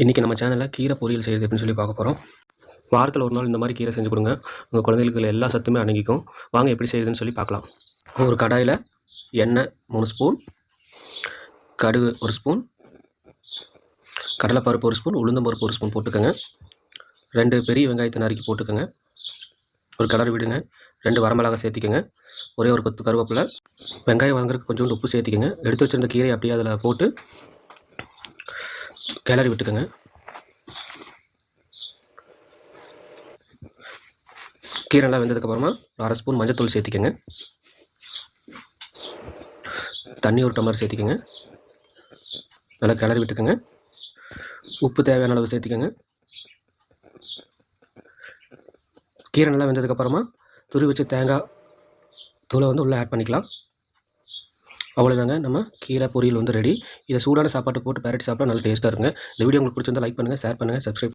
இன்றைக்கி நம்ம சேனலில் கீரை பொரியல் செய்கிறது எப்படின்னு சொல்லி பார்க்க போகிறோம். வாரத்தில் ஒரு நாள் இந்த மாதிரி கீரை செஞ்சு கொடுங்க. உங்கள் குழந்தைகளுக்கு எல்லா சத்துமே அடங்கிக்கும். வாங்க எப்படி செய்யுதுன்னு சொல்லி பார்க்கலாம். ஒரு கடாயில் எண்ணெய் 3 ஸ்பூன், கடுகு 1 ஸ்பூன், கடலைப்பருப்பு 1 ஸ்பூன், உளுந்தம்பருப்பு 1 ஸ்பூன் போட்டுக்கோங்க. 2 பெரிய வெங்காயத்தை நறுக்கி போட்டுக்கோங்க. ஒரு கலர் விடுங்க. 2 வரமிளகாய் சேர்த்திக்கோங்க. ஒரே ஒரு கொத்து கருவேப்பிலை. வெங்காயம் வதங்குறதுக்கு கொஞ்சோண்டு உப்பு சேர்த்திக்கோங்க. எடுத்து வச்சிருந்த கீரையை அப்படியே அதில் போட்டு கிளறி விட்டுக்கோங்க. கீரை நல்லா வெந்ததுக்கப்புறமா 1/2 ஸ்பூன் மஞ்சத்தூள் சேர்த்திக்கோங்க. தண்ணி ஒரு டம்ளர் சேர்த்திக்கோங்க. நல்லா கிளறி விட்டுக்கோங்க. உப்பு தேவையான அளவு சேர்த்திக்கோங்க. கீரை நல்லா வெந்ததுக்கப்புறமா துருவி வச்ச தேங்காய் தூளை உள்ளே ஆட் பண்ணிக்கலாம். அவ்வளோதாங்க, நம்ம கீரை பொரியல் ரெடி. இதை சூடான சாப்பாட்டு போட்டு பரட்டி சாப்பிட்டா நல்லா டேஸ்ட்டாக இருக்குங்க. இந்த வீடியோ உங்களுக்கு பிடிச்சிருந்தா லைக் பண்ணுங்கள், ஷேர் பண்ணுங்கள், சப்ஸ்கிரைப்